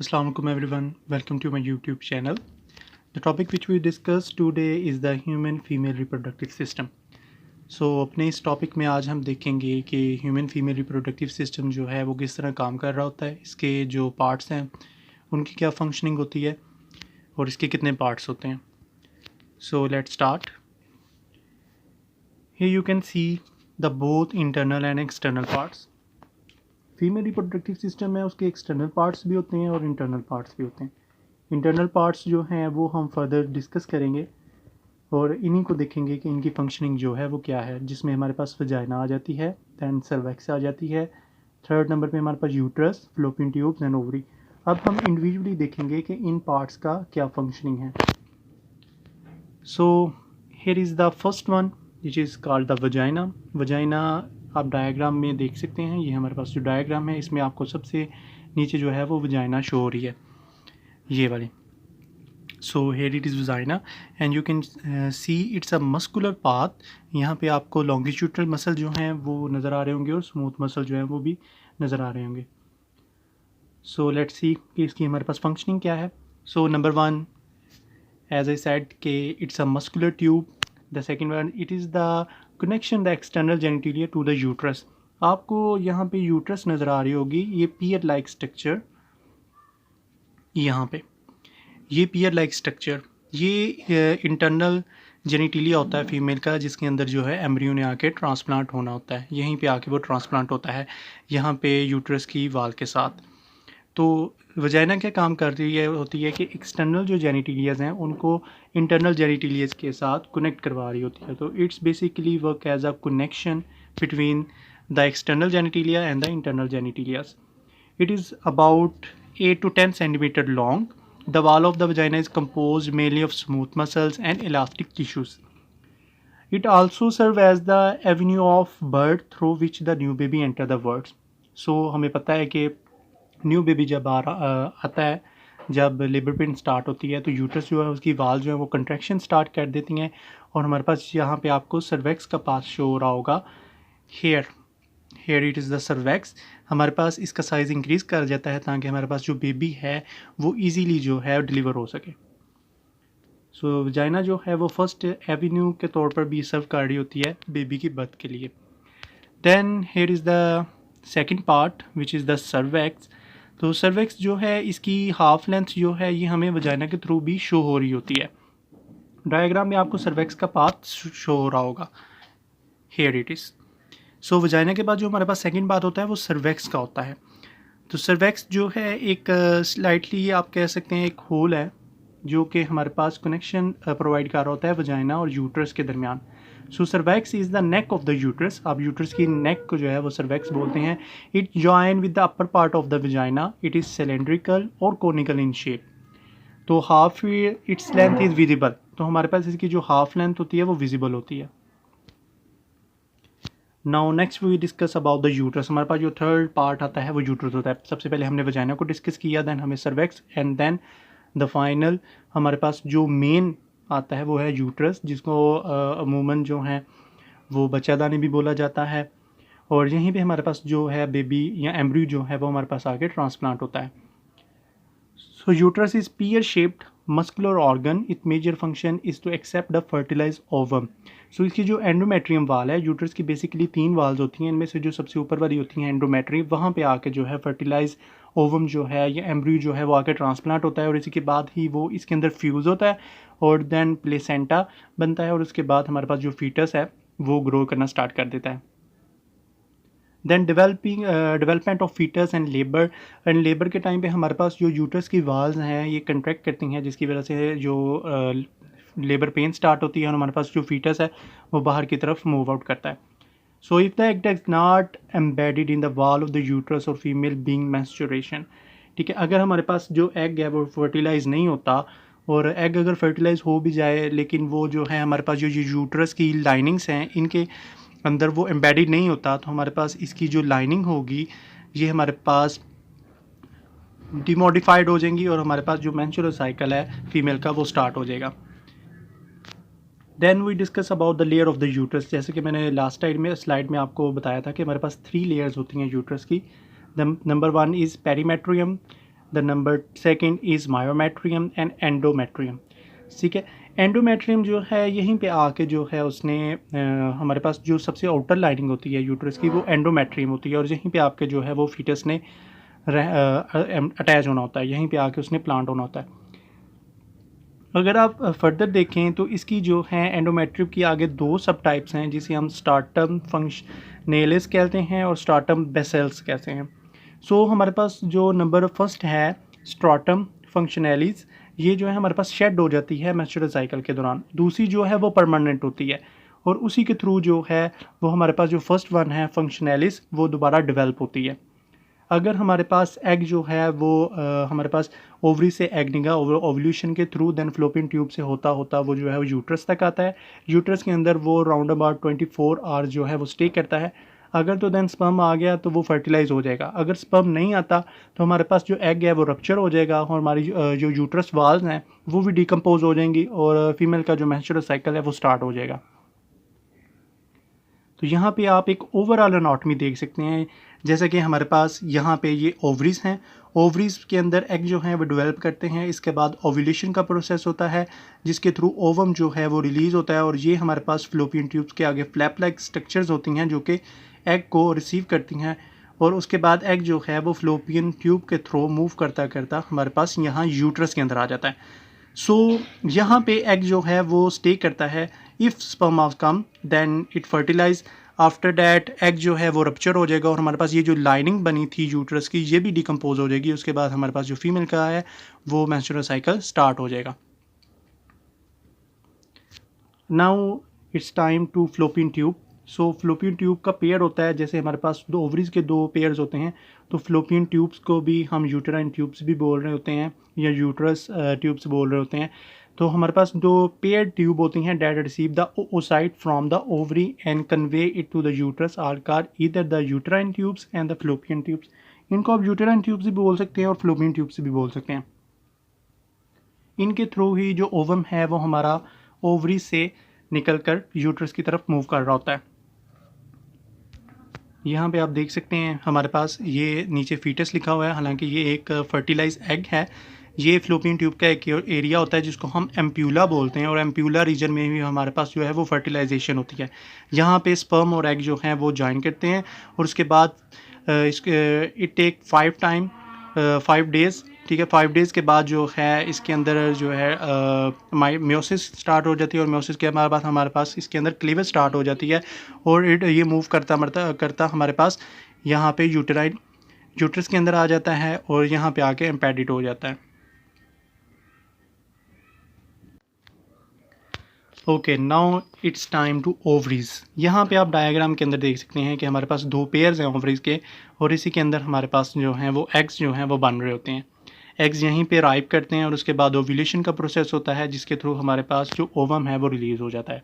Assalamu alaikum everyone, welcome to my YouTube channel. The topic which we discuss today is the human female reproductive system. So अपने इस topic में आज हम देखेंगे कि human female reproductive system जो है वो किस तरह काम कर रहा होता है, इसके जो पार्ट्स हैं उनकी क्या फंक्शनिंग होती है और इसके कितने पार्ट्स होते हैं. So let's start. Here you can see the both internal and external parts. Female reproductive system है, उसके एक्सटर्नल पार्ट्स भी होते हैं और इंटरनल पार्ट्स भी होते हैं. इंटरनल पार्ट्स जो हैं वो हम फर्दर डिस्कस करेंगे और इन्हीं को देखेंगे कि इनकी फंक्शनिंग जो है वो क्या है, जिसमें हमारे पास वजाइना आ जाती है, दैन सर्वेक्स आ जाती है, थर्ड नंबर पे हमारे पास uterus, fallopian tubes and ovary. अब हम इंडिविजुअली देखेंगे कि इन पार्ट्स का क्या फंक्शनिंग है. So here is the first one which is called the vagina. Vagina आप डायग्राम में देख सकते हैं, ये हमारे पास जो डायग्राम है इसमें आपको सबसे नीचे जो है वो वजाइना शो हो रही है, ये वाली. So here it is vagina and you can see it's a muscular path. यहाँ पे आपको लॉन्गिट्यूडनल मसल जो हैं वो नज़र आ रहे होंगे और स्मूथ मसल जो हैं वो भी नज़र आ रहे होंगे. सो लेट्स सी कि इसकी हमारे पास फंक्शनिंग क्या है. So number one, as I said कि it's a muscular tube. The second one, it is the connection the external genitalia to the uterus. आपको यहाँ पे यूट्रस नज़र आ रही होगी, ये पियर लाइक स्ट्रक्चर, यहाँ पे ये पियर लाइक स्ट्रक्चर, ये इंटरनल जेनिटेलिया होता है फीमेल का, जिसके अंदर जो है एम्ब्रियो ने आके ट्रांसप्लांट होना होता है. यहीं पे आके वो ट्रांसप्लांट होता है यहाँ पे यूट्रस की वाल के साथ. तो वजाइना क्या काम करती है होती है कि एक्सटर्नल जो जेनिटेलियाज हैं उनको इंटरनल जेनिटेलियाज के साथ कनेक्ट करवा रही होती है. तो it's basically work as a connection between the external genitalia and the internal genitalias. It is about 8 to 10 centimeter long. The wall of the vagina is composed mainly of smooth muscles and elastic tissues. It also serves as the avenue of birth through which the new baby enter the world. So हमें पता है कि new baby जब आता है, जब labour pain start होती है तो यूट्रस जो है उसकी वाल जो है वो कंट्रैक्शन स्टार्ट कर देती हैं और हमारे पास यहाँ पे आपको सर्वेक्स का पास शो हो रहा होगा. Here it is the cervix. हमारे पास इसका साइज़ इंक्रीज़ कर जाता है ताकि हमारे पास जो बेबी है वो इजीली जो है डिलीवर हो सके. सो वजाइना जो है वो फर्स्ट एवेन्यू के तौर पर भी सर्व कर रही होती है बेबी की बर्थ के लिए. Then here is the second part which is the cervix. तो सर्वेक्स जो है इसकी हाफ लेंथ जो है ये हमें वजाइना के थ्रू भी शो हो रही होती है. डायग्राम में आपको सर्वेक्स का पाथ शो हो रहा होगा. Here it is. So vagina के बाद जो हमारे पास सेकंड पाथ होता है वो सर्वेक्स का होता है. तो सर्वेक्स जो है एक स्लाइटली आप कह सकते हैं एक होल है जो कि हमारे पास कनेक्शन प्रोवाइड कर रहा होता है वजाइना और यूट्रस के दरमियान. So cervix is the neck of the uterus. आप यूट्रस की नेक को जो है वो सर्वेक्स बोलते हैं. It join with the upper part of the vagina. It is cylindrical और कोनिकल इन शेप. तो half its length is visible. तो हमारे पास इसकी जो हाफ लेंथ होती है वो विजिबल होती है. Now next we discuss about the uterus. हमारे पास जो थर्ड पार्ट आता है वो यूट्रस होता है. सबसे पहले हमने वजाइना को डिस्कस किया, देन हमें cervix and then the final हमारे पास जो मेन आता है वो है यूट्रस, जिसको अमूमन जो है वो बच्चादानी भी बोला जाता है. और यहीं पे हमारे पास जो है बेबी या एम्ब्रियो जो है वो हमारे पास आके ट्रांसप्लांट होता है. So uterus is pear shaped muscular organ. It major function is to accept the fertilize ovum. So इसकी जो एंडोमेट्रियम वाल है, यूट्रस की बेसिकली 3 वाल्स होती हैं, इनमें से जो सबसे ऊपर वाली होती हैं एंडोमेट्रियम, वहाँ पे आके जो है फर्टिलाइज ओवम जो है या एम्ब्रियो जो है वो आके ट्रांसप्लांट होता है और इसी के बाद ही वो इसके अंदर फ्यूज़ होता है और देन प्लेसेंटा बनता है और उसके बाद हमारे पास जो फीटस है वो ग्रो करना स्टार्ट कर देता है. Then development of foetus and labour के टाइम पे हमारे पास जो यूट्रस की वाल्स हैं ये कंट्रैक्ट करती हैं, जिसकी वजह से जो लेबर पेन स्टार्ट होती है और हमारे पास जो फीटस है वो बाहर की तरफ मूव आउट करता है. So if the egg is not embedded in the wall of the uterus और फीमेल बीइंग मेंस्ट्रुएशन. ठीक है, अगर हमारे पास जो एग है वो फर्टिलाइज नहीं होता और एग अगर फर्टिलाइज हो भी जाए लेकिन वो जो है हमारे पास जो यूट्रस की लाइनिंग्स हैं इनके अंदर वो एम्बेडेड नहीं होता, तो हमारे पास इसकी जो लाइनिंग होगी ये हमारे पास डिमोडिफाइड हो जाएंगी और हमारे पास जो मेंस्ट्रुअल साइकिल है फीमेल का वो स्टार्ट हो जाएगा. Then we discuss about the layer of the uterus. जैसे कि मैंने लास्ट स्लाइड में आपको बताया था कि हमारे पास 3 लेयर्स होती हैं यूट्रस की. Number 1 is perimetrium. The number second is myometrium and endometrium. ठीक है, एंडोमेट्रियम जो है यहीं पे आके जो है उसने हमारे पास जो सबसे आउटर लाइनिंग होती है यूट्रस की वो एंडोमेट्रियम होती है, और यहीं पे आपके जो है वो फीटस ने अटैच होना होता है, यहीं पे आके उसने प्लांट होना होता है। अगर आप फर्दर देखें तो इसकी जो है एंडोमेट्रियम की आगे दो सब टाइप्स हैं, जिसे हम स्टार्टम फंक्शनेलिस कहते हैं और स्टार्टम बेसेल्स कहते हैं। सो हमारे पास जो नंबर फर्स्ट है स्ट्राटम फंक्शनैलिस, ये जो है हमारे पास शेड हो जाती है मेंस्ट्रुअल साइकिल के दौरान। दूसरी जो है वो परमानेंट होती है, और उसी के थ्रू जो है वो हमारे पास जो फर्स्ट वन है फंक्शनैलिस वो दोबारा डेवलप होती है। अगर हमारे पास एग जो है वो हमारे पास ओवरी से एग निकला ओवल्यूशन के थ्रू, देन फ्लोपियन ट्यूब से होता होता वो जो है वो यूट्रस तक आता है। यूट्रस के अंदर वो राउंड अबाउट 24 आवर्स जो है वो स्टे करता है। अगर तो देन स्पर्म आ गया तो वो फर्टिलाइज हो जाएगा। अगर स्पर्म नहीं आता तो हमारे पास जो एग है वो रप्चर हो जाएगा, और हमारी जो यूट्रस वाल्स हैं वो भी डिकम्पोज हो जाएंगी, और फीमेल का जो मेंस्ट्रुअल साइकिल है वो स्टार्ट हो जाएगा। तो यहाँ पे आप एक ओवरऑल एनाटॉमी देख सकते हैं। जैसे कि हमारे पास यहाँ पे ये ओवरीज हैं, ओवरीज के अंदर एग जो हैं वो डेवलप करते हैं। इसके बाद ओव्यूलेशन का प्रोसेस होता है, जिसके थ्रू ओवम जो है वो रिलीज़ होता है, और ये हमारे पास फ्लोपियन ट्यूब्स के आगे फ्लैप लाइक स्ट्रक्चर्स होती हैं जो कि एग को रिसीव करती हैं, और उसके बाद एग जो है वो फ्लोपियन ट्यूब के थ्रू मूव करता करता हमारे पास यहाँ यूट्रस के अंदर आ जाता है। सो यहाँ पे एग जो है वो स्टे करता है। If sperm out come then it fertilise. After that egg जो है वो रप्चर हो जाएगा, और हमारे पास ये जो लाइनिंग बनी थी यूट्रस की ये भी डिकम्पोज हो जाएगी। उसके बाद हमारे पास जो फीमेल का है वो मेंस्ट्रुअल साइकिल स्टार्ट हो जाएगा। Now it's time to fallopian tube. So fallopian tube का पेयर होता है, जैसे हमारे पास दो ओवरीज के दो पेयर्स होते हैं, तो फ्लोपियन ट्यूब्स को भी हम यूटेराइन ट्यूब्स भी बोल रहे होते हैं, या यूट्रस ट्यूब्स बोल रहे होते हैं। तो हमारे पास दो पेयर ट्यूब होती हैं that receive the oocyte from the ovary and convey it to the uterus are called either the uterine tubes and the fallopian tubes. इनको आप यूटेराइन ट्यूब्स भी बोल सकते हैं और फ्लोपियन ट्यूब्स भी बोल सकते हैं। इनके थ्रू ही जो ओवम है वो हमारा ओवरी से निकलकर यूट्रस की तरफ मूव कर रहा होता है। यहाँ पे आप देख सकते हैं हमारे पास ये नीचे फीटस लिखा हुआ है, हालांकि ये एक फर्टिलाइज एग है। ये फ्लोपियन ट्यूब का एक एरिया होता है जिसको हम एम्प्यूला बोलते हैं, और एम्प्यूला रीजन में भी हमारे पास जो है वो फर्टिलाइजेशन होती है। यहाँ पे स्पर्म और एग जो हैं वो ज्वाइन करते हैं, और उसके बाद इट टेक 5 डेज़। ठीक है, 5 डेज़ के बाद जो है इसके अंदर जो है म्योसिस स्टार्ट हो जाती है, और म्योसिस के बाद हमारे पास इसके अंदर क्लीवेज स्टार्ट हो जाती है, और ये मूव करता हमारे पास यहाँ पे यूट्रस के अंदर आ जाता है, और यहाँ पे आके एम्पेडिट हो जाता है। Okay, now it's time to ovaries. यहाँ पे आप डायग्राम के अंदर देख सकते हैं कि हमारे पास दो पेयर्स हैं ओवरीज के, और इसी के अंदर हमारे पास जो हैं वो एग्स जो हैं वो बन रहे होते हैं। एग्स यहीं पे राइप करते हैं, और उसके बाद ओव्यूलेशन का प्रोसेस होता है, जिसके थ्रू हमारे पास जो ओवम है वो रिलीज़ हो जाता है।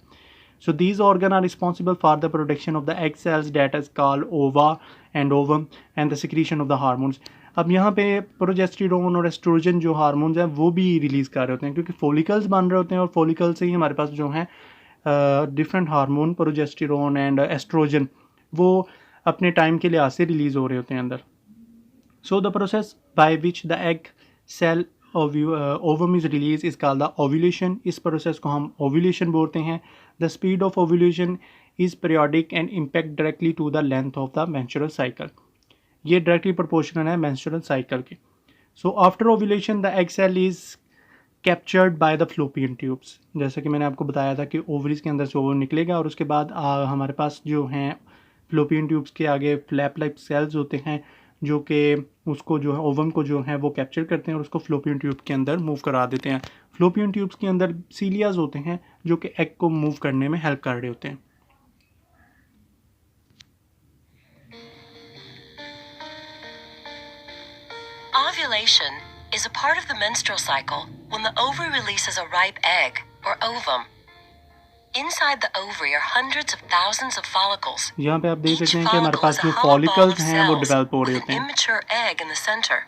So these organ are responsible for the production of the egg cells that is called ova and ovum and the secretion of the hormones. अब यहाँ पे प्रोजेस्टेरोन और एस्ट्रोजन जो हार्मोन्स हैं वो भी रिलीज़ कर रहे होते हैं, क्योंकि फॉलिकल्स बन रहे होते हैं, और फॉलिकल से ही हमारे पास जो हैं different hormone progesterone and oestrogen वो अपने टाइम के लिहाज से रिलीज़ हो रहे होते हैं अंदर। So the process by which the egg cell ovum is release is called the ovulation. इस प्रोसेस को हम ओव्यूलेशन बोलते हैं। The speed of ovulation is periodic and impact directly to the length of the menstrual cycle. ये directly proportional है menstrual cycle के। So after ovulation the egg cell is captured by the fallopian tubes. जैसे कि मैंने आपको बताया था कि ओवरीज के अंदर से वो निकलेगा, और उसके बाद हमारे पास जो हैं फ्लोपियन ट्यूब्स के आगे फ्लैप लाइक सेल्स होते हैं, जो कि उसको जो है ओवम को जो है वो कैप्चर करते हैं, और उसको फ्लोपियन ट्यूब के अंदर मूव करा देते हैं। फ्लोपियन ट्यूब्स के अंदर सीलियाज होते हैं जो कि एग को मूव करने में हेल्प कर रहे होते हैं। Ovulation is a part of the menstrual cycle when the ovary releases a ripe egg, or ovum. Inside the ovary are hundreds of thousands of follicles. यहाँ पे आप देख Each सकते हैं कि हमारे follicle पास is a जो hollow ball follicles of हैं वो cells डेवलप हो रहे with होते an हैं। immature egg in the center.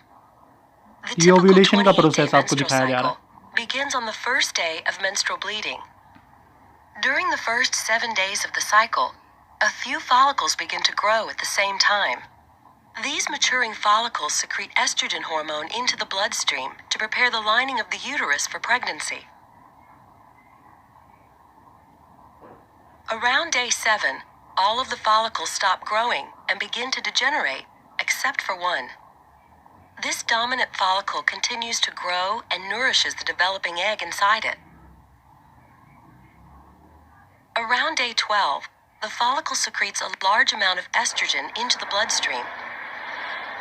The ये typical ओव्यूलेशन का 28-day प्रोसेस आपको menstrual दिखाया जा रहा cycle begins on the first day of menstrual bleeding. During the first 7 days of the cycle, a few follicles begin to grow at the same time. These maturing follicles secrete estrogen hormone into the bloodstream to prepare the lining of the uterus for pregnancy. Around day 7, all of the follicles stop growing and begin to degenerate, except for one. This dominant follicle continues to grow and nourishes the developing egg inside it. Around day 12, the follicle secretes a large amount of estrogen into the bloodstream.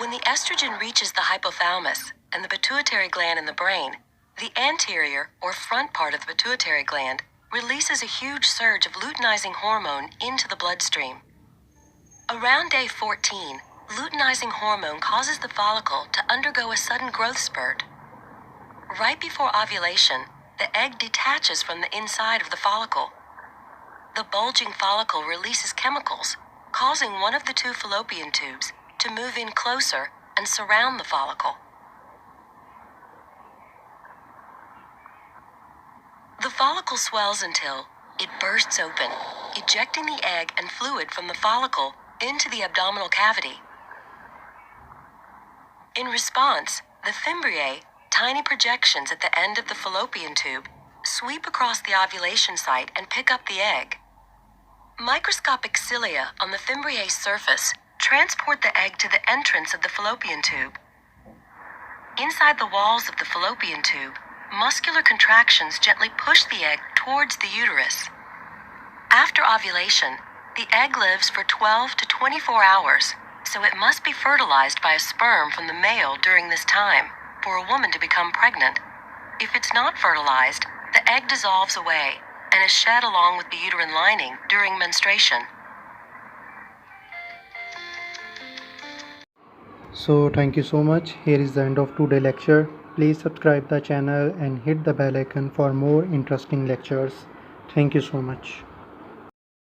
When the estrogen reaches the hypothalamus and the pituitary gland in the brain, the anterior or front part of the pituitary gland releases a huge surge of luteinizing hormone into the bloodstream. Around day 14, luteinizing hormone causes the follicle to undergo a sudden growth spurt. Right before ovulation, the egg detaches from the inside of the follicle. The bulging follicle releases chemicals, causing one of the two fallopian tubes to move in closer and surround the follicle. The follicle swells until it bursts open, ejecting the egg and fluid from the follicle into the abdominal cavity. In response, the fimbriae, tiny projections at the end of the fallopian tube, sweep across the ovulation site and pick up the egg. Microscopic cilia on the fimbriae's surface transport the egg to the entrance of the fallopian tube. Inside the walls of the fallopian tube, muscular contractions gently push the egg towards the uterus. After ovulation, the egg lives for 12 to 24 hours, so it must be fertilized by a sperm from the male during this time for a woman to become pregnant. If it's not fertilized, the egg dissolves away and is shed along with the uterine lining during menstruation. So thank you so much. Here is the end of today's lecture. Please subscribe the channel and hit the bell icon for more interesting lectures. Thank you so much.